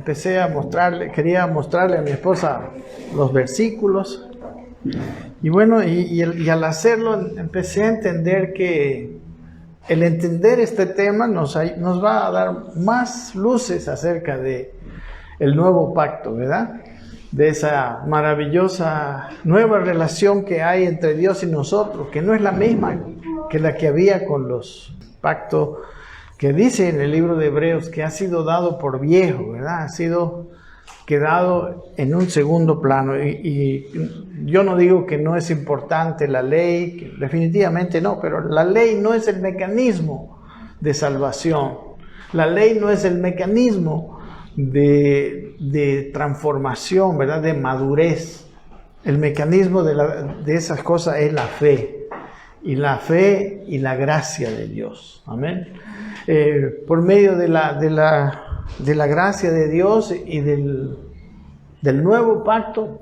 Empecé a mostrarle, quería mostrarle a mi esposa los versículos. Y bueno, y al hacerlo empecé a entender que el entender este tema nos va a dar más luces acerca de el nuevo pacto, ¿verdad? De esa maravillosa nueva relación que hay entre Dios y nosotros, que no es la misma que la que había con los pactos que dice en el libro de Hebreos que ha sido dado por viejo, ¿verdad? Ha sido quedado en un segundo plano. Y yo no digo que no es importante la ley, definitivamente no, pero la ley no es el mecanismo de salvación. La ley no es el mecanismo de transformación, ¿verdad? De madurez. El mecanismo de esas cosas es la fe. Y la fe y la gracia de Dios. Amén. Por medio de la gracia de Dios y del nuevo pacto,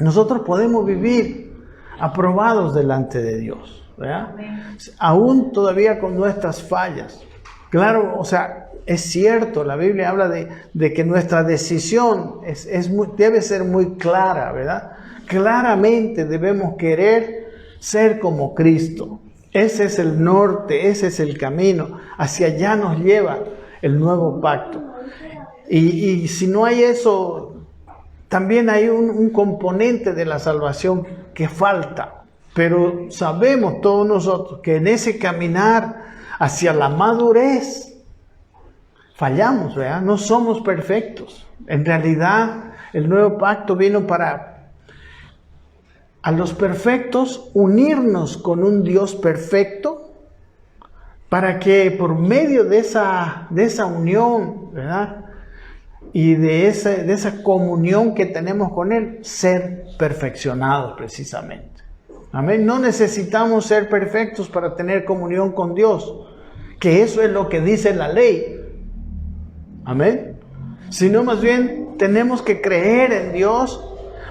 nosotros podemos vivir aprobados delante de Dios, ¿verdad? Aún todavía con nuestras fallas. Claro, o sea, es cierto, la Biblia habla de que nuestra decisión debe ser muy clara, ¿verdad? Claramente debemos querer ser como Cristo. Ese es el norte, ese es el camino. Hacia allá nos lleva el nuevo pacto. Y si no hay eso, también hay un componente de la salvación que falta. Pero sabemos todos nosotros que en ese caminar hacia la madurez fallamos, ¿verdad? No somos perfectos. En realidad, el nuevo pacto vino para a los perfectos unirnos con un Dios perfecto, para que por medio de esa unión, ¿verdad? Y de esa comunión que tenemos con Él, ser perfeccionados precisamente. Amén. No necesitamos ser perfectos para tener comunión con Dios, que eso es lo que dice la ley. Amén. Sino más bien tenemos que creer en Dios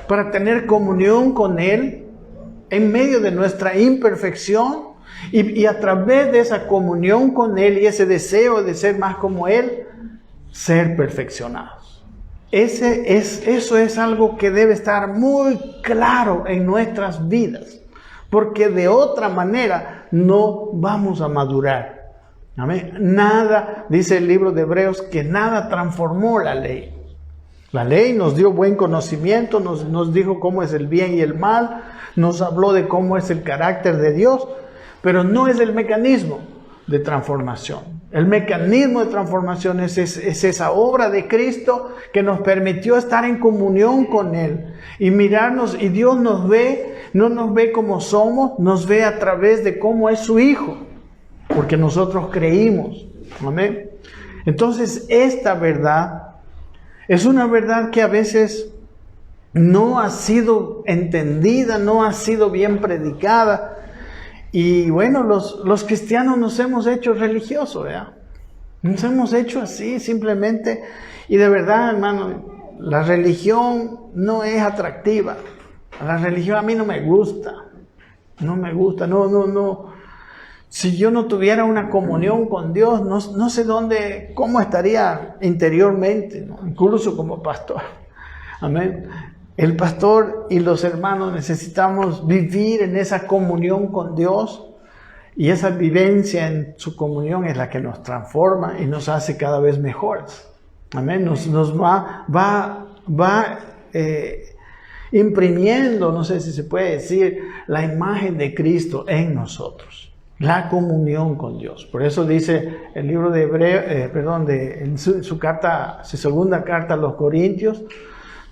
para tener comunión con Él en medio de nuestra imperfección y a través de esa comunión con Él y ese deseo de ser más como Él, ser perfeccionados. Eso es algo que debe estar muy claro en nuestras vidas, porque de otra manera no vamos a madurar. Amén. Nada, dice el libro de Hebreos, que nada transformó la ley. La ley nos dio buen conocimiento, nos dijo cómo es el bien y el mal, nos habló de cómo es el carácter de Dios, pero no es el mecanismo de transformación. El mecanismo de transformación es esa obra de Cristo que nos permitió estar en comunión con Él y mirarnos, y Dios nos ve, no nos ve como somos, nos ve a través de cómo es su Hijo, porque nosotros creímos. Amén. Entonces, esta verdad es una verdad que a veces no ha sido entendida, no ha sido bien predicada. Y bueno, los cristianos nos hemos hecho religiosos, ¿verdad? Nos hemos hecho así simplemente. Y de verdad, hermano, la religión no es atractiva. La religión a mí no me gusta. No me gusta, no. Si yo no tuviera una comunión con Dios, no sé cómo estaría interiormente, ¿no? Incluso como pastor. Amén. El pastor y los hermanos necesitamos vivir en esa comunión con Dios, y esa vivencia en su comunión es la que nos transforma y nos hace cada vez mejores. Amén. Nos va imprimiendo, no sé si se puede decir, la imagen de Cristo en nosotros. La comunión con Dios. Por eso dice el libro de Hebreos, en su segunda carta a los Corintios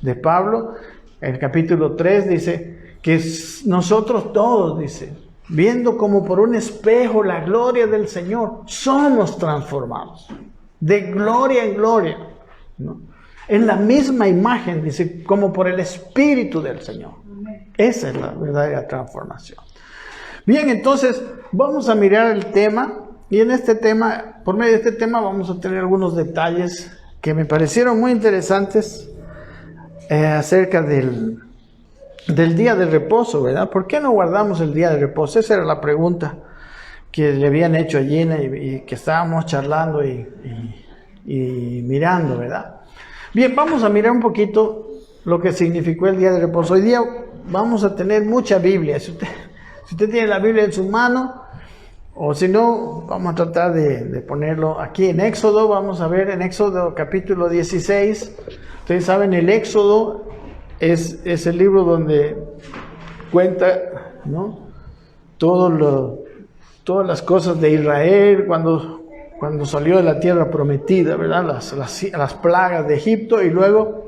de Pablo, el capítulo 3, dice que nosotros todos, dice, viendo como por un espejo la gloria del Señor, somos transformados de gloria en gloria, ¿no? En la misma imagen, dice, como por el Espíritu del Señor. Esa es la verdadera transformación. Bien, entonces vamos a mirar el tema, y en este tema, por medio de este tema, vamos a tener algunos detalles que me parecieron muy interesantes acerca del día de reposo, ¿verdad? ¿Por qué no guardamos el día de reposo? Esa era la pregunta que le habían hecho a Gina y que estábamos charlando y mirando, ¿verdad? Bien, vamos a mirar un poquito lo que significó el día de reposo. Hoy día vamos a tener mucha Biblia. Si usted tiene la Biblia en su mano, o si no, vamos a tratar de ponerlo aquí en Éxodo. Vamos a ver en Éxodo capítulo 16. Ustedes saben, el Éxodo es el libro donde cuenta, ¿no?, todas las cosas de Israel cuando salió de la tierra prometida, ¿verdad? Las plagas de Egipto, y luego,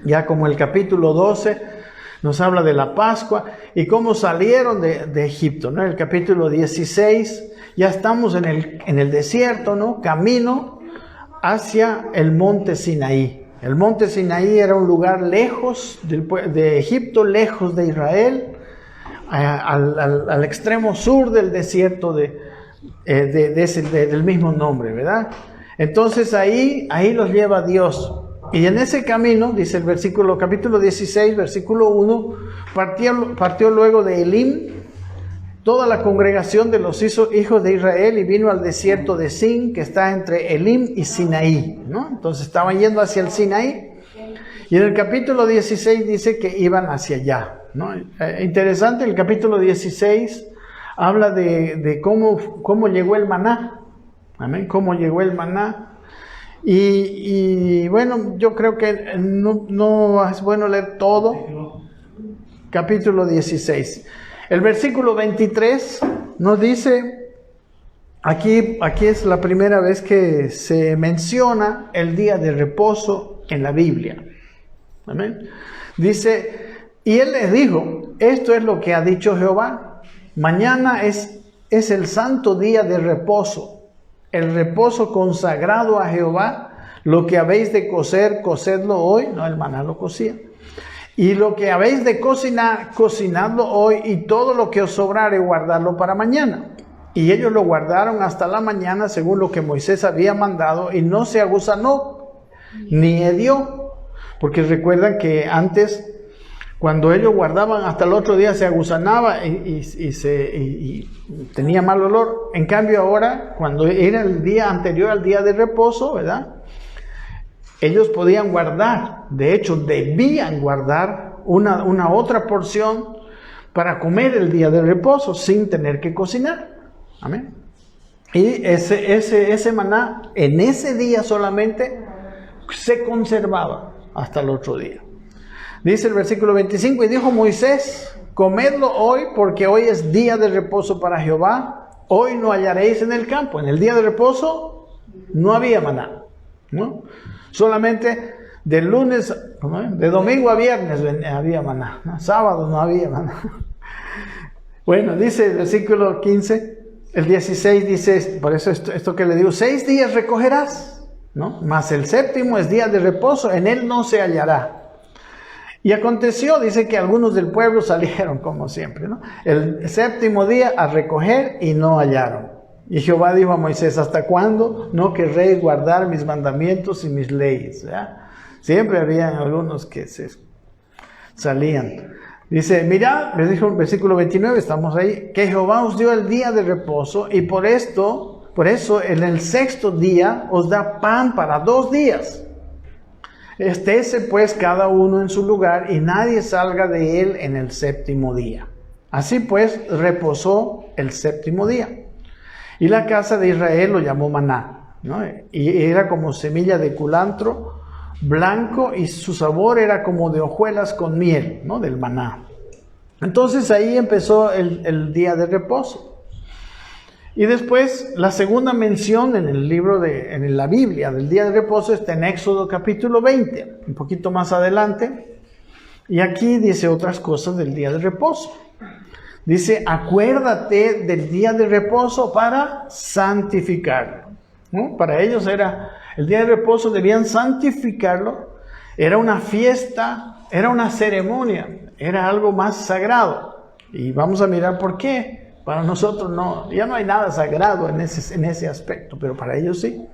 ya como el capítulo 12, nos habla de la Pascua y cómo salieron de Egipto, ¿no? En el capítulo 16, ya estamos en el desierto, ¿no? Camino hacia el monte Sinaí. El monte Sinaí era un lugar lejos de Egipto, lejos de Israel, al extremo sur del desierto del mismo nombre, ¿verdad? Entonces ahí los lleva Dios. Y en ese camino, dice el capítulo 16, versículo 1, partió luego de Elim toda la congregación de los hijos de Israel y vino al desierto de Sin, que está entre Elim y Sinaí, ¿no? Entonces estaban yendo hacia el Sinaí. Y en el capítulo 16 dice que iban hacia allá, ¿no? Interesante, el capítulo 16 habla de cómo llegó el maná. Amén, cómo llegó el maná. Y bueno, yo creo que no es bueno leer todo. Capítulo 16. El versículo 23 nos dice, aquí es la primera vez que se menciona el día de reposo en la Biblia. Amén. Dice, y él les dijo, esto es lo que ha dicho Jehová, mañana es el santo día de reposo, el reposo consagrado a Jehová, lo que habéis de cocer, cocedlo hoy, no, el maná lo cocía, y lo que habéis de cocinar, cocinadlo hoy, y todo lo que os sobrare, guardarlo para mañana. Y ellos lo guardaron hasta la mañana, según lo que Moisés había mandado, y no se aguzanó, ni hedió. Porque recuerdan que antes, cuando ellos guardaban hasta el otro día, se aguzanaba y tenía mal olor. En cambio ahora, cuando era el día anterior al día de reposo, ¿verdad?, ellos podían guardar, de hecho debían guardar una otra porción para comer el día de reposo sin tener que cocinar. Amén. Y ese maná en ese día solamente se conservaba hasta el otro día. Dice el versículo 25, y dijo Moisés, comedlo hoy, porque hoy es día de reposo para Jehová, hoy no hallaréis en el campo. En el día de reposo no había maná, ¿no? Solamente de lunes, de domingo a viernes había maná, ¿no? Sábado no había maná. Bueno, dice el versículo 15, el 16 dice, por eso esto que le digo, 6 días recogerás, ¿no? Mas el séptimo es día de reposo, en él no se hallará. Y aconteció, dice, que algunos del pueblo salieron, como siempre, ¿no?, el séptimo día a recoger y no hallaron. Y Jehová dijo a Moisés, ¿hasta cuándo no querréis guardar mis mandamientos y mis leyes? ¿Ya? Siempre había algunos que se salían. Dice, mirad, les dijo el versículo 29, estamos ahí, que Jehová os dio el día de reposo, y por eso en el sexto día os da pan para 2 días. Estése pues cada uno en su lugar, y nadie salga de él en el séptimo día. Así pues reposó el séptimo día. Y la casa de Israel lo llamó maná, ¿no? Y era como semilla de culantro blanco, y su sabor era como de hojuelas con miel, ¿no?, del maná. Entonces ahí empezó el día de reposo. Y después la segunda mención en el libro en la Biblia del día de reposo está en Éxodo capítulo 20, un poquito más adelante. Y aquí dice otras cosas del día de reposo. Dice, acuérdate del día de reposo para santificarlo, ¿no? Para ellos era el día de reposo, debían santificarlo. Era una fiesta, era una ceremonia, era algo más sagrado. Y vamos a mirar por qué. Para nosotros ya no hay nada sagrado en ese aspecto, pero para ellos sí.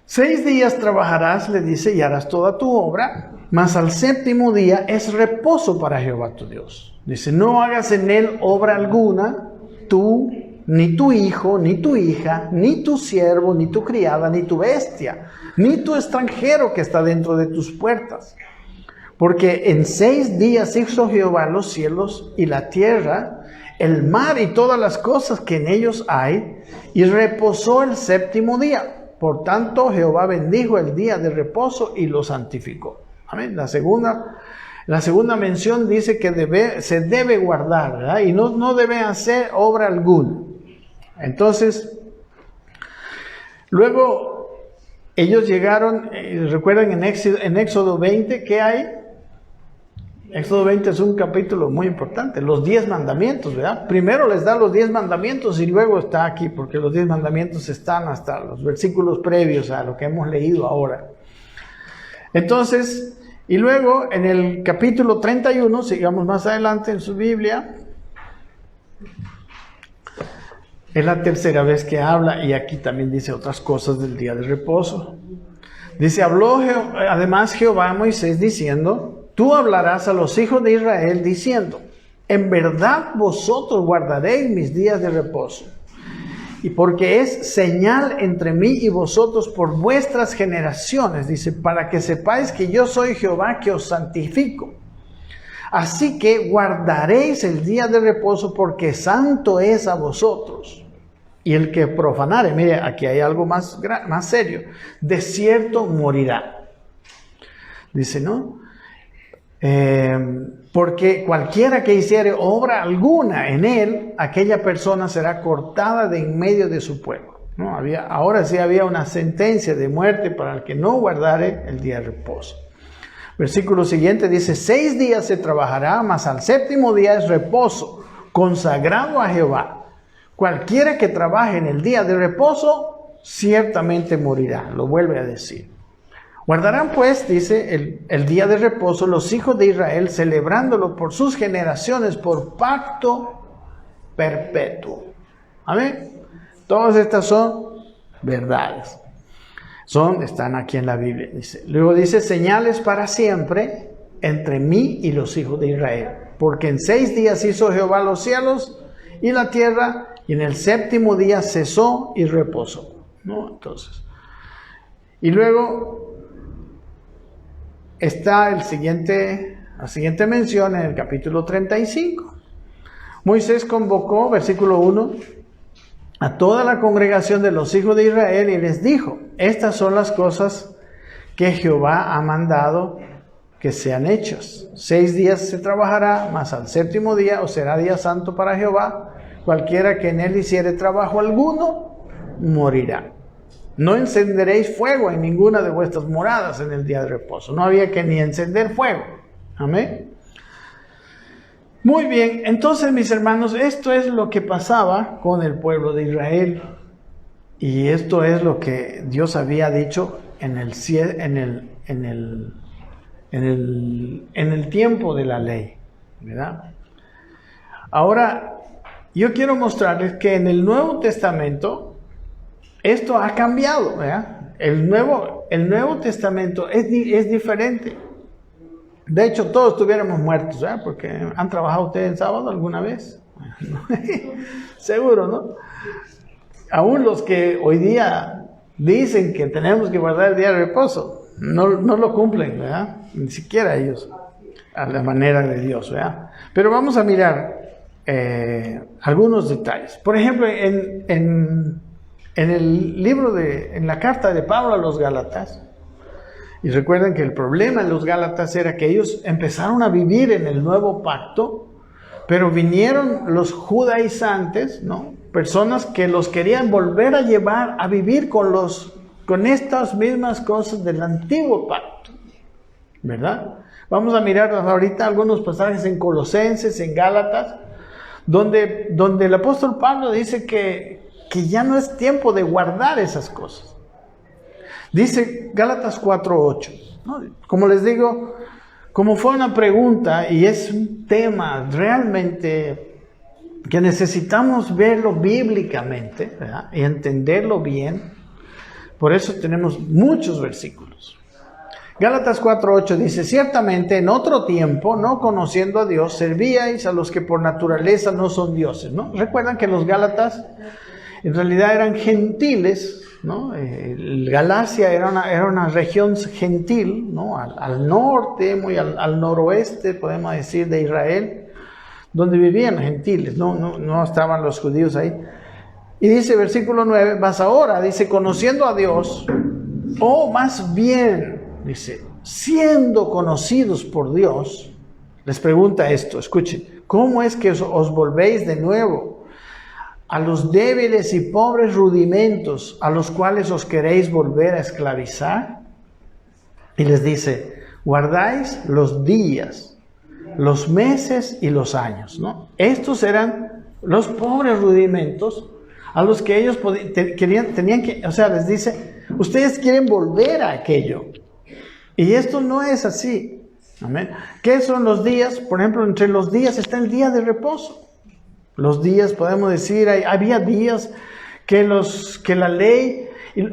6 días trabajarás, le dice, y harás toda tu obra, mas al séptimo día es reposo para Jehová tu Dios. Dice, no hagas en él obra alguna, tú, ni tu hijo, ni tu hija, ni tu siervo, ni tu criada, ni tu bestia, ni tu extranjero que está dentro de tus puertas. Porque en 6 días hizo Jehová los cielos y la tierra, el mar y todas las cosas que en ellos hay, y reposó el 7º día. Por tanto, Jehová bendijo el día de reposo y lo santificó. Amén. La segunda mención dice que se debe guardar, ¿verdad? Y no debe hacer obra alguna. Entonces, luego ellos llegaron, recuerdan en Éxodo 20, ¿qué hay? Éxodo 20 es un capítulo muy importante, los 10 mandamientos, ¿verdad? Primero les da los 10 mandamientos y luego está aquí, porque los 10 mandamientos están hasta los versículos previos a lo que hemos leído ahora. Entonces, y luego en el capítulo 31, sigamos más adelante en su Biblia, es la tercera vez que habla y aquí también dice otras cosas del día de reposo. Dice, habló además Jehová a Moisés diciendo, tú hablarás a los hijos de Israel diciendo, en verdad vosotros guardaréis mis días de reposo. Y porque es señal entre mí y vosotros por vuestras generaciones, dice, para que sepáis que yo soy Jehová que os santifico. Así que guardaréis el día de reposo porque santo es a vosotros. Y el que profanare, mire, aquí hay algo más serio, de cierto morirá. Dice, ¿no? Porque cualquiera que hiciere obra alguna en él, aquella persona será cortada de en medio de su pueblo, ¿no? Ahora sí había una sentencia de muerte para el que no guardare el día de reposo. Versículo siguiente dice, 6 días se trabajará, mas al 7º día es reposo, consagrado a Jehová. Cualquiera que trabaje en el día de reposo, ciertamente morirá. Lo vuelve a decir. Guardarán pues, dice, el día de reposo los hijos de Israel, celebrándolo por sus generaciones, por pacto perpetuo. Amén. Todas estas son verdades. Están aquí en la Biblia. Dice. Luego dice, señales para siempre entre mí y los hijos de Israel. Porque en 6 días hizo Jehová los cielos y la tierra, y en el 7º día cesó y reposó. ¿No? Entonces, y luego está la siguiente mención en el capítulo 35. Moisés convocó, versículo 1, a toda la congregación de los hijos de Israel y les dijo, estas son las cosas que Jehová ha mandado que sean hechas. 6 días se trabajará, mas al 7º día os será día santo para Jehová. Cualquiera que en él hiciere trabajo alguno, morirá. No encenderéis fuego en ninguna de vuestras moradas en el día de reposo. No había que ni encender fuego. Amén. Muy bien, entonces mis hermanos, esto es lo que pasaba con el pueblo de Israel. Y esto es lo que Dios había dicho en el tiempo de la ley, ¿verdad? Ahora, yo quiero mostrarles que en el Nuevo Testamento esto ha cambiado, ¿verdad? El Nuevo Testamento es diferente. De hecho, todos estuviéramos muertos, ¿verdad? Porque ¿han trabajado ustedes el sábado alguna vez? Seguro, ¿no? Aún los que hoy día dicen que tenemos que guardar el día de reposo, no lo cumplen, ¿verdad? Ni siquiera ellos, a la manera de Dios, ¿verdad? Pero vamos a mirar algunos detalles. Por ejemplo, en la carta de Pablo a los Gálatas, y recuerden que el problema en los Gálatas era que ellos empezaron a vivir en el nuevo pacto, pero vinieron los judaizantes, ¿no? Personas que los querían volver a llevar a vivir con estas mismas cosas del antiguo pacto, ¿verdad? Vamos a mirar ahorita algunos pasajes en Colosenses, en Gálatas, donde el apóstol Pablo dice que ya no es tiempo de guardar esas cosas. Dice Gálatas 4:8, ¿no? Como les digo, como fue una pregunta y es un tema realmente que necesitamos verlo bíblicamente, ¿verdad? Y entenderlo bien, por eso tenemos muchos versículos Gálatas 4:8 dice, ciertamente en otro tiempo, no conociendo a Dios, servíais a los que por naturaleza no son dioses, ¿no? Recuerdan que los Gálatas en realidad eran gentiles, ¿no? Galacia era una región gentil, ¿no? Al norte, muy al noroeste, podemos decir, de Israel, donde vivían gentiles, no estaban los judíos ahí. Y dice versículo 9, más ahora, dice, conociendo a Dios, o más bien, dice, siendo conocidos por Dios, les pregunta esto, escuchen, ¿cómo es que os volvéis de nuevo a los débiles y pobres rudimentos a los cuales os queréis volver a esclavizar? Y les dice, guardáis los días, los meses y los años, ¿no? Estos eran los pobres rudimentos a los que ellos tenían que, o sea, les dice, ustedes quieren volver a aquello. Y esto no es así. Amén. ¿Qué son los días? Por ejemplo, entre los días está el día de reposo. Los días, podemos decir, había días que la ley,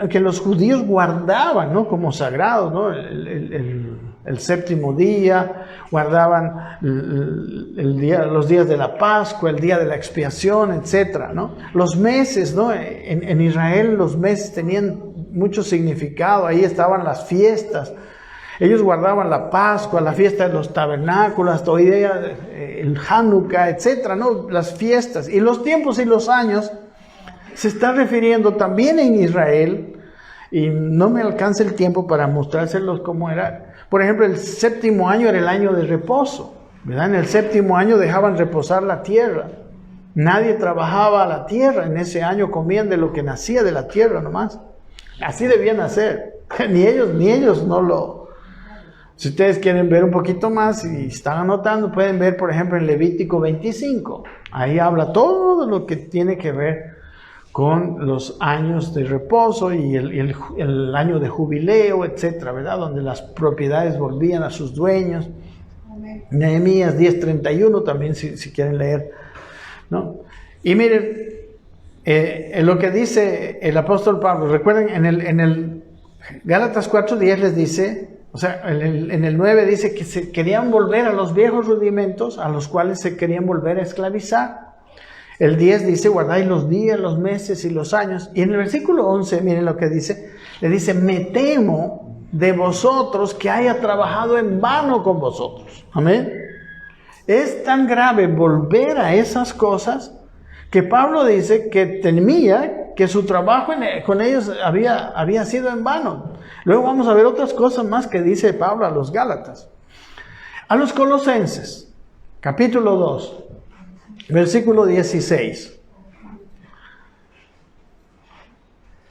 que los judíos guardaban, ¿no? Como sagrados, ¿no? El séptimo día, guardaban los días de la Pascua, el día de la expiación, etcétera, ¿no? Los meses, ¿no? En Israel los meses tenían mucho significado, ahí estaban las fiestas. Ellos guardaban la Pascua, la fiesta de los tabernáculos, hoy día el Hanukkah, etcétera, ¿no? Las fiestas. Y los tiempos y los años se están refiriendo también en Israel, y no me alcanza el tiempo para mostrárselos cómo era. Por ejemplo, el séptimo año era el año de reposo, ¿verdad? En el séptimo año dejaban reposar la tierra. Nadie trabajaba la tierra. En ese año comían de lo que nacía de la tierra nomás. Así debían hacer. Ni ellos no lo... Si ustedes quieren ver un poquito más y están anotando, pueden ver, por ejemplo, en Levítico 25. Ahí habla todo lo que tiene que ver con los años de reposo y el año de jubileo, etcétera, ¿verdad? Donde las propiedades volvían a sus dueños. Amén. Nehemías 10:31 también, si quieren leer, ¿no? Y miren, lo que dice el apóstol Pablo, recuerden, en el Gálatas 4:10 les dice... O sea, en el 9 dice que se querían volver a los viejos rudimentos a los cuales se querían volver a esclavizar. El 10 dice, guardáis los días, los meses y los años. Y en el versículo 11, miren lo que dice. Le dice, me temo de vosotros que haya trabajado en vano con vosotros. Amén. Es tan grave volver a esas cosas que Pablo dice que temía que su trabajo con ellos había sido en vano. Luego vamos a ver otras cosas más que dice Pablo a los Gálatas. A los Colosenses, capítulo 2, versículo 16.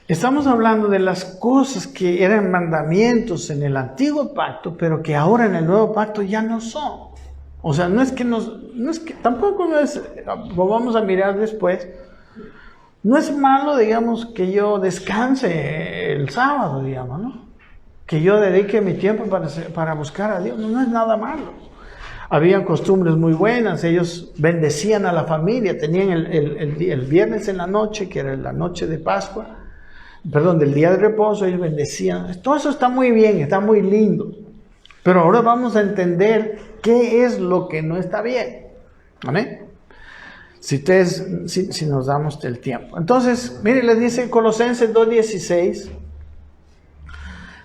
Estamos hablando de las cosas que eran mandamientos en el antiguo pacto, pero que ahora en el nuevo pacto ya no son. O sea, tampoco lo vamos a mirar después. No es malo, digamos, que yo descanse el sábado, digamos, ¿no? Que yo dedique mi tiempo para buscar a Dios. No es nada malo. Habían costumbres muy buenas. Ellos bendecían a la familia. Tenían el viernes en la noche, que era la noche de Pascua. Perdón, del día de reposo, ellos bendecían. Todo eso está muy bien, está muy lindo. Pero ahora vamos a entender qué es lo que no está bien. ¿Amén? Si nos damos el tiempo. Entonces, miren, les dice Colosenses 2:16.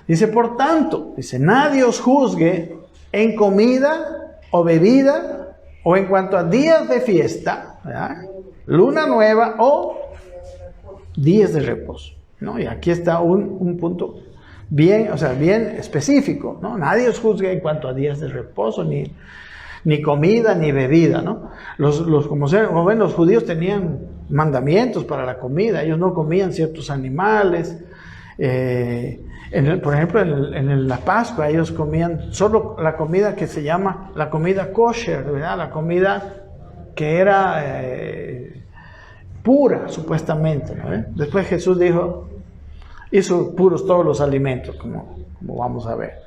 Dice, por tanto, dice, nadie os juzgue en comida o bebida o en cuanto a días de fiesta, ¿verdad? Luna nueva o días de reposo, ¿no? Y aquí está un punto bien específico, ¿no? Nadie os juzgue en cuanto a días de reposo, ni comida, ni bebida, ¿no? Como ven, los judíos tenían mandamientos para la comida. Ellos no comían ciertos animales. Por ejemplo, en la Pascua, ellos comían solo la comida que se llama la comida kosher, ¿verdad? La comida que era pura, supuestamente, ¿no? Después Jesús hizo puros todos los alimentos, como vamos a ver.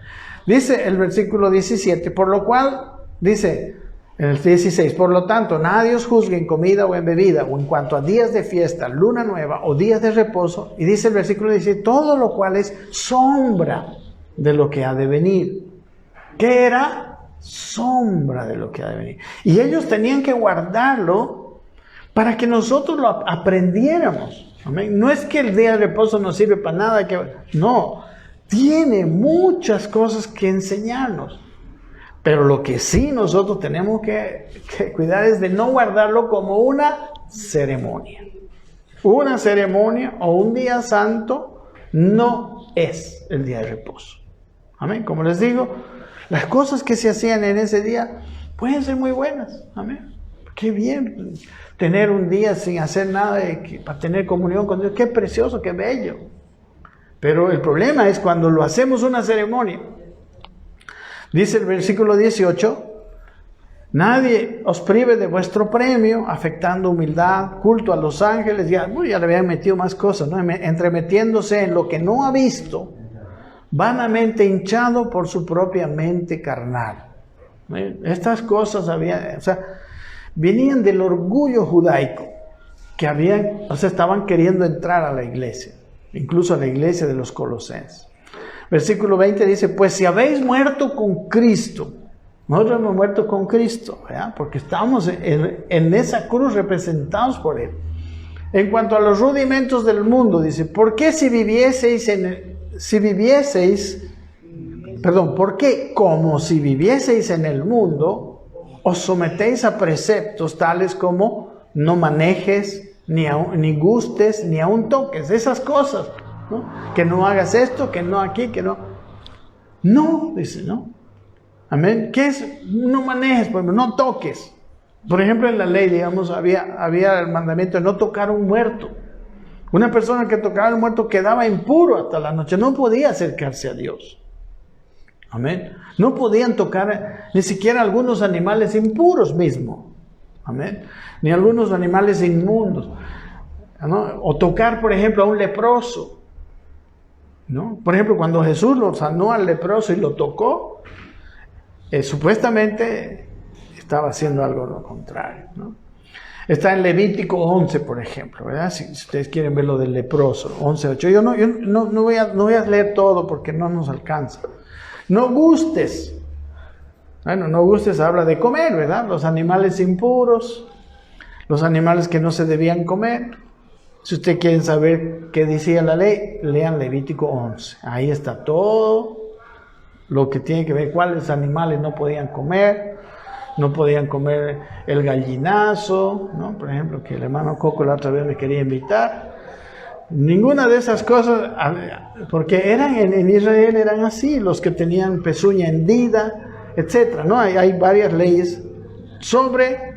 Dice el versículo 17, por lo cual... Dice en el 16, por lo tanto, nadie os juzgue en comida o en bebida, o en cuanto a días de fiesta, luna nueva o días de reposo. Y dice el versículo 17, todo lo cual es sombra de lo que ha de venir. ¿Qué era? Sombra de lo que ha de venir. Y ellos tenían que guardarlo para que nosotros lo aprendiéramos. ¿Amén? No es que el día de reposo no sirve para nada, no, tiene muchas cosas que enseñarnos. Pero lo que sí nosotros tenemos que cuidar es de no guardarlo como una ceremonia. Una ceremonia o un día santo no es el día de reposo. Amén. Como les digo, las cosas que se hacían en ese día pueden ser muy buenas. Amén. Qué bien tener un día sin hacer nada para tener comunión con Dios. Qué precioso, qué bello. Pero el problema es cuando lo hacemos una ceremonia. Dice el versículo 18, nadie os prive de vuestro premio, afectando humildad, culto a los ángeles. Ya le habían metido más cosas, ¿no? Entremetiéndose en lo que no ha visto, vanamente hinchado por su propia mente carnal. Estas cosas venían del orgullo judaico, que estaban queriendo entrar a la iglesia, incluso a la iglesia de los colosenses. Versículo 20 dice, pues si habéis muerto con Cristo, nosotros hemos muerto con Cristo, ¿verdad? Porque estamos en esa cruz representados por Él. En cuanto a los rudimentos del mundo, dice, ¿por qué ¿por qué como si vivieseis en el mundo, os sometéis a preceptos tales como no manejes, ni gustes, ni aun toques? Esas cosas, ¿no? Que no hagas esto, que no aquí, que no. No, dice, ¿no? Amén. ¿Qué es? No manejes, por ejemplo, no toques. Por ejemplo, en la ley, digamos, había el mandamiento de no tocar un muerto. Una persona que tocaba el muerto quedaba impuro hasta la noche. No podía acercarse a Dios. Amén. No podían tocar ni siquiera algunos animales impuros mismo. Amén. Ni algunos animales inmundos, ¿no? O tocar, por ejemplo, a un leproso, ¿no? Por ejemplo, cuando Jesús lo sanó al leproso y lo tocó, supuestamente estaba haciendo algo lo contrario, ¿no? Está en Levítico 11, por ejemplo, ¿verdad? Si ustedes quieren ver lo del leproso, 11:8. Yo no voy a leer todo porque no nos alcanza. No gustes. Bueno, no gustes habla de comer, ¿verdad? Los animales impuros, los animales que no se debían comer. Si ustedes quieren saber qué decía la ley, lean Levítico 11. Ahí está todo lo que tiene que ver cuáles animales no podían comer. No podían comer el gallinazo, ¿no? Por ejemplo, que el hermano Coco la otra vez me quería invitar. Ninguna de esas cosas, porque en Israel eran así, los que tenían pezuña hendida, etc., ¿no? Hay varias leyes sobre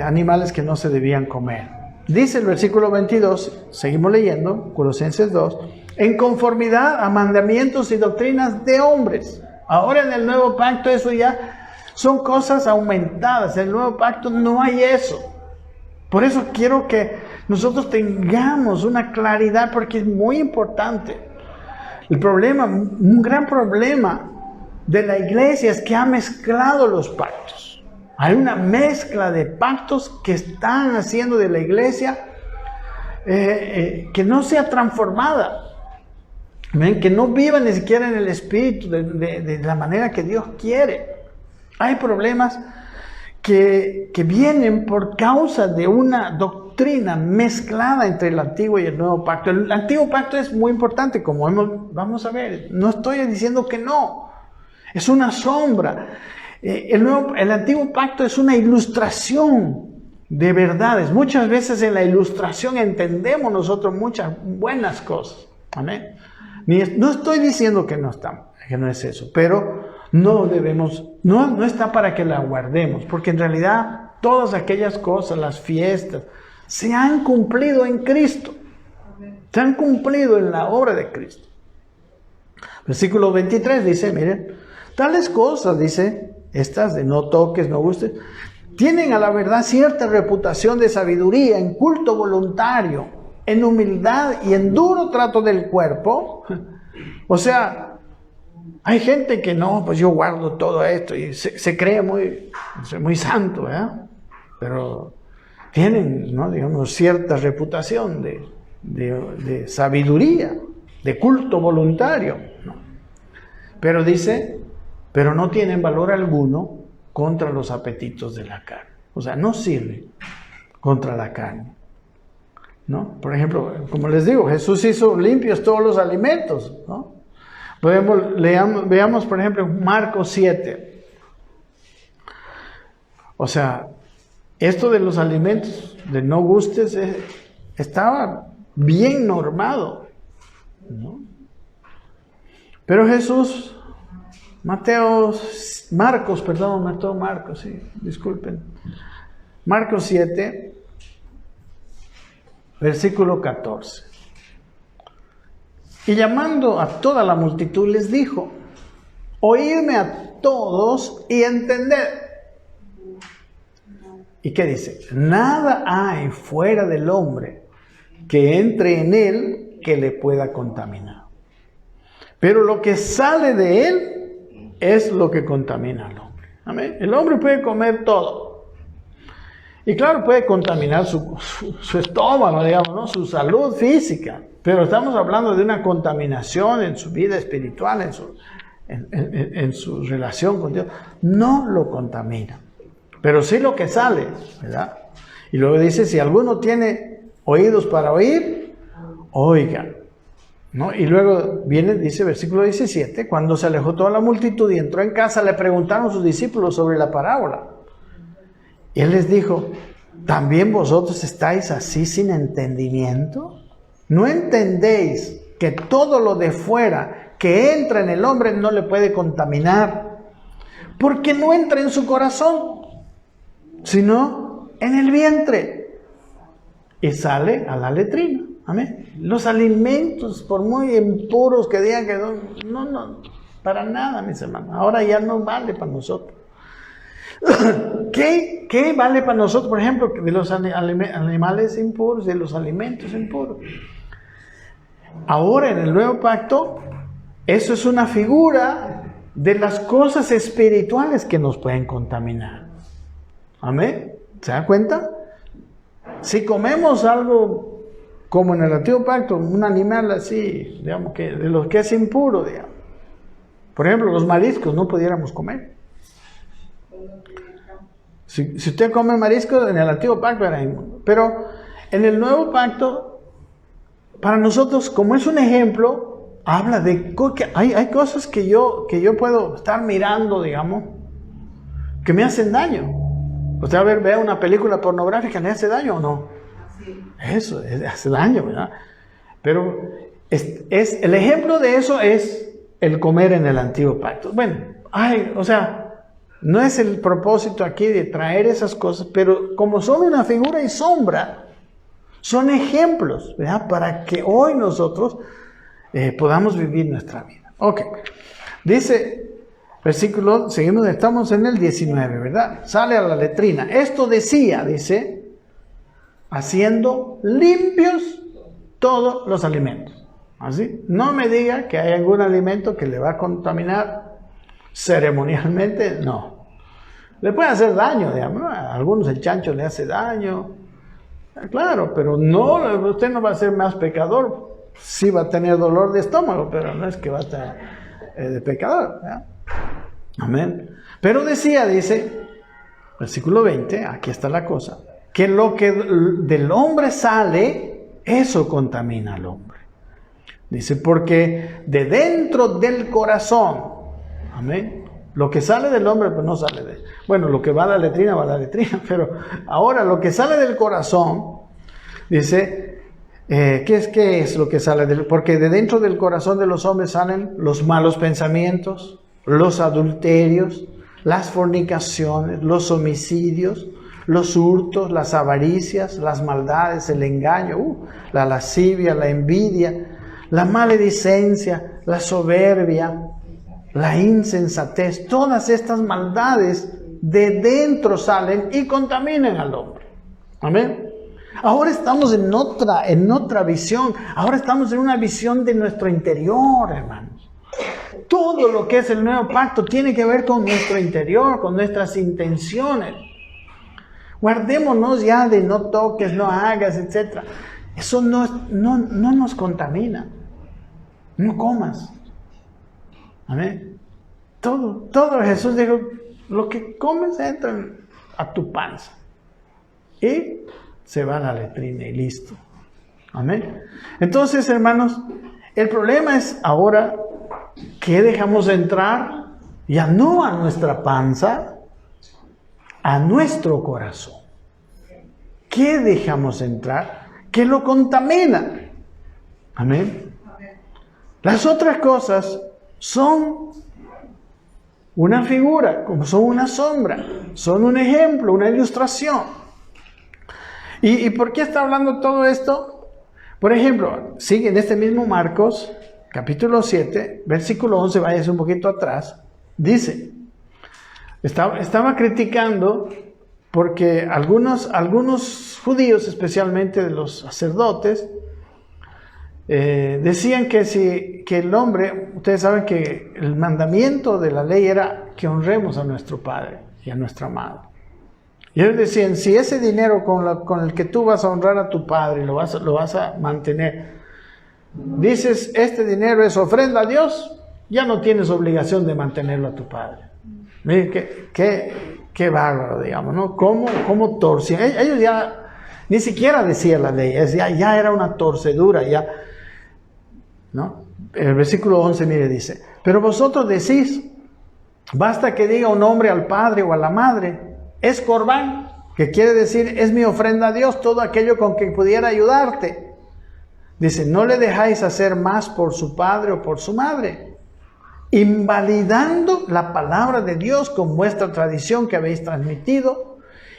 animales que no se debían comer. Dice el versículo 22, seguimos leyendo, Colosenses 2, en conformidad a mandamientos y doctrinas de hombres. Ahora en el nuevo pacto eso ya son cosas aumentadas. En el nuevo pacto no hay eso. Por eso quiero que nosotros tengamos una claridad, porque es muy importante. El problema, un gran problema de la iglesia es que ha mezclado los pactos. Hay una mezcla de pactos que están haciendo de la iglesia que no sea transformada. ¿Ven? Que no viva ni siquiera en el espíritu de la manera que Dios quiere. Hay problemas que vienen por causa de una doctrina mezclada entre el antiguo y el nuevo pacto. El antiguo pacto es muy importante, como vamos a ver. No estoy diciendo que no. Es una sombra. El antiguo pacto es una ilustración de verdades. Muchas veces en la ilustración entendemos nosotros muchas buenas cosas. Amén. No estoy diciendo que no es eso, pero no está para que la guardemos, porque en realidad todas aquellas cosas, las fiestas, se han cumplido en Cristo. Se han cumplido en la obra de Cristo. Versículo 23 dice, miren, tales cosas, dice, estas de no toques, no gustes, tienen a la verdad cierta reputación de sabiduría, en culto voluntario, en humildad y en duro trato del cuerpo. O sea, hay gente que no, pues yo guardo todo esto y se cree muy santo, ¿verdad? Pero tienen, ¿no? Digamos, cierta reputación de sabiduría, de culto voluntario, ¿no? Pero dice, pero no tienen valor alguno contra los apetitos de la carne. O sea, no sirve contra la carne, ¿no? Por ejemplo, como les digo, Jesús hizo limpios todos los alimentos, ¿no? Veamos, por ejemplo, Marcos 7. O sea, esto de los alimentos, de no gustes, estaba bien normado, ¿no? Pero Jesús, Marcos, sí, disculpen. Marcos 7, versículo 14. Y llamando a toda la multitud les dijo, oídme a todos y entended. ¿Y qué dice? Nada hay fuera del hombre que entre en él que le pueda contaminar. Pero lo que sale de él es lo que contamina al hombre. Amén. El hombre puede comer todo. Y claro, puede contaminar su estómago, digamos, ¿no? Su salud física. Pero estamos hablando de una contaminación en su vida espiritual, en su relación con Dios. No lo contamina. Pero sí lo que sale, ¿verdad? Y luego dice, si alguno tiene oídos para oír, oiga, ¿no? Y luego viene, dice versículo 17, cuando se alejó toda la multitud y entró en casa, le preguntaron sus discípulos sobre la parábola. Y él les dijo, ¿también vosotros estáis así sin entendimiento? ¿No entendéis que todo lo de fuera que entra en el hombre no le puede contaminar? Porque no entra en su corazón, sino en el vientre y sale a la letrina. Amén. Los alimentos, por muy impuros que digan que no, para nada, mis hermanos. Ahora ya no vale para nosotros. ¿Qué vale para nosotros, por ejemplo, de los animales impuros, de los alimentos impuros? Ahora en el nuevo pacto, eso es una figura de las cosas espirituales que nos pueden contaminar. Amén. ¿Se da cuenta? Si comemos algo como en el antiguo pacto, un animal así, digamos que de los que es impuro, digamos. Por ejemplo, los mariscos no pudiéramos comer. Si usted come mariscos, en el antiguo pacto era inmundo. Pero en el nuevo pacto, para nosotros, como es un ejemplo, habla de que hay cosas que yo puedo estar mirando, digamos, que me hacen daño. Usted ve una película pornográfica, ¿le hace daño o no? Eso, hace daño, ¿verdad? Pero el ejemplo de eso es el comer en el antiguo pacto. Bueno, o sea, no es el propósito aquí de traer esas cosas, pero como son una figura y sombra, son ejemplos, ¿verdad? Para que hoy nosotros podamos vivir nuestra vida. Ok, dice, versículo, seguimos, estamos en el 19, ¿verdad? Sale a la letrina. Esto decía, dice, haciendo limpios todos los alimentos. ¿Así? No me diga que hay algún alimento que le va a contaminar ceremonialmente, no. Le puede hacer daño, digamos, ¿no? A algunos el chancho le hace daño. Claro, pero no, usted no va a ser más pecador. Sí va a tener dolor de estómago, pero no es que va a estar de pecador, ¿verdad? Amén. Pero dice, versículo 20, aquí está la cosa, que lo que del hombre sale, eso contamina al hombre. Dice, porque de dentro del corazón, amén, lo que sale del hombre, pues no sale de... Bueno, lo que va a la letrina, pero ahora lo que sale del corazón, dice, ¿qué es lo que sale del...? Porque de dentro del corazón de los hombres salen los malos pensamientos, los adulterios, las fornicaciones, los homicidios, los hurtos, las avaricias, las maldades, el engaño, la lascivia, la envidia, la maledicencia, la soberbia, la insensatez. Todas estas maldades de dentro salen y contaminan al hombre. Amén. Ahora estamos en otra visión. Ahora estamos en una visión de nuestro interior, hermanos. Todo lo que es el nuevo pacto tiene que ver con nuestro interior, con nuestras intenciones. Guardémonos ya de no toques, no hagas, etc. Eso no nos contamina. No comas. Amén. Todo Jesús dijo, lo que comes entra a tu panza. Y se va a la letrina y listo. Amén. Entonces, hermanos, el problema es ahora que dejamos entrar ya no a nuestra panza, a nuestro corazón. ¿Qué dejamos entrar? ¿Qué lo contamina? Amén. Las otras cosas son una figura, como son una sombra, son un ejemplo, una ilustración. ¿Y por qué está hablando todo esto? Por ejemplo, sigue en este mismo Marcos, capítulo 7, versículo 11, váyase un poquito atrás, dice, estaba criticando porque algunos judíos, especialmente de los sacerdotes, decían que el hombre, ustedes saben que el mandamiento de la ley era que honremos a nuestro padre y a nuestra madre. Y ellos decían, si ese dinero con el que tú vas a honrar a tu padre, lo vas a mantener, dices, este dinero es ofrenda a Dios, ya no tienes obligación de mantenerlo a tu padre. Mire, qué bárbaro, digamos, ¿no? ¿Cómo torcían? Ellos ya, ni siquiera decían la ley, ya era una torcedura, ya, ¿no? El versículo 11, mire, dice, pero vosotros decís, basta que diga un hombre al padre o a la madre, es corbán, que quiere decir, es mi ofrenda a Dios, todo aquello con que pudiera ayudarte. Dice, no le dejáis hacer más por su padre o por su madre, invalidando la palabra de Dios con vuestra tradición que habéis transmitido,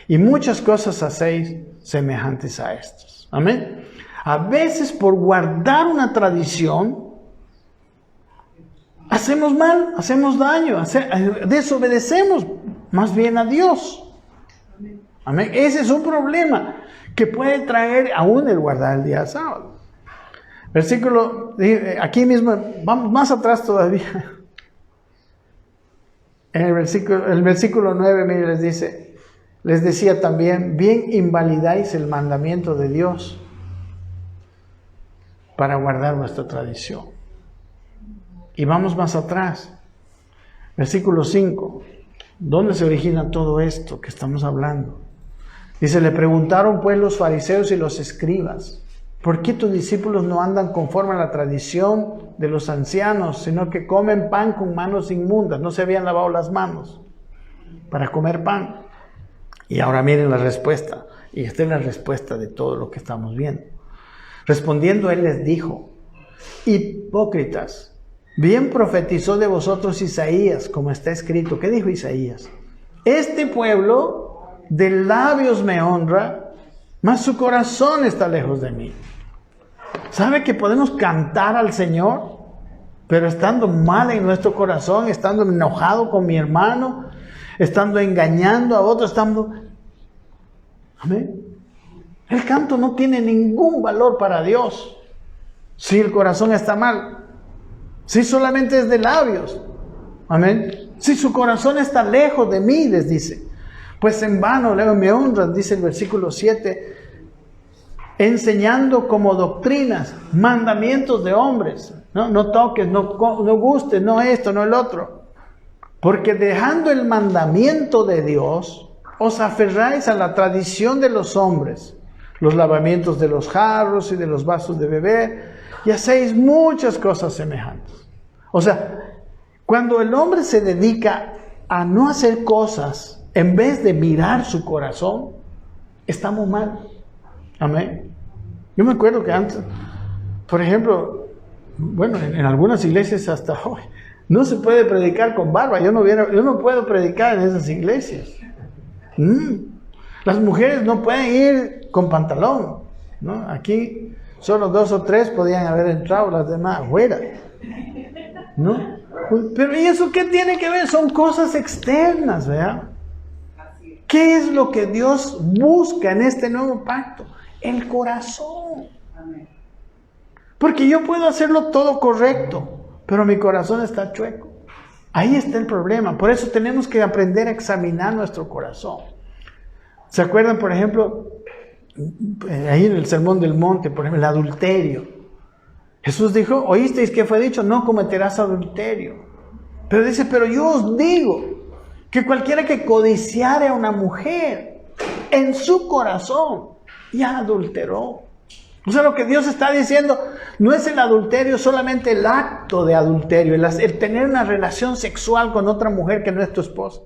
y muchas cosas hacéis semejantes a estas. Amén. A veces por guardar una tradición, hacemos mal, hacemos daño, desobedecemos más bien a Dios. Amén. Ese es un problema que puede traer aún el guardar el día sábado. Versículo, aquí mismo, vamos más atrás todavía. En el versículo 9, mire, les decía también, bien invalidáis el mandamiento de Dios para guardar vuestra tradición. Y vamos más atrás. Versículo 5. ¿Dónde se origina todo esto que estamos hablando? Dice, le preguntaron pues los fariseos y los escribas, ¿por qué tus discípulos no andan conforme a la tradición de los ancianos, sino que comen pan con manos inmundas? No se habían lavado las manos para comer pan. Y ahora miren la respuesta. Y esta es la respuesta de todo lo que estamos viendo. Respondiendo él les dijo, hipócritas, bien profetizó de vosotros Isaías, como está escrito. ¿Qué dijo Isaías? Este pueblo de labios me honra, mas su corazón está lejos de mí. ¿Sabe que podemos cantar al Señor, pero estando mal en nuestro corazón, estando enojado con mi hermano, estando engañando a otro, estando... Amén. El canto no tiene ningún valor para Dios si el corazón está mal. Si solamente es de labios. Amén. Si su corazón está lejos de mí, les dice. Pues en vano luego me honran, dice el versículo 7, enseñando como doctrinas, mandamientos de hombres. No toques, no gustes, no esto, no el otro. Porque dejando el mandamiento de Dios, os aferráis a la tradición de los hombres, los lavamientos de los jarros y de los vasos de beber, y hacéis muchas cosas semejantes. O sea, cuando el hombre se dedica a no hacer cosas, en vez de mirar su corazón, estamos mal. Amén. Yo me acuerdo que antes, por ejemplo, bueno, en algunas iglesias hasta hoy, no se puede predicar con barba. Yo no puedo predicar en esas iglesias. Las mujeres no pueden ir con pantalón, ¿no? Aquí solo 2 o 3 podían haber entrado, las demás fuera, ¿no? Pero ¿y eso qué tiene que ver? Son cosas externas, ¿verdad? ¿Qué es lo que Dios busca en este nuevo pacto? El corazón. Porque yo puedo hacerlo todo correcto, pero mi corazón está chueco. Ahí está el problema. Por eso tenemos que aprender a examinar nuestro corazón. ¿Se acuerdan, por ejemplo, ahí en el Sermón del Monte, por ejemplo, el adulterio? Jesús dijo, ¿oísteis que fue dicho? No cometerás adulterio. Pero dice, pero yo os digo que cualquiera que codiciare a una mujer en su corazón ya adulteró. O sea, lo que Dios está diciendo no es el adulterio, solamente el acto de adulterio, el tener una relación sexual con otra mujer que no es tu esposa.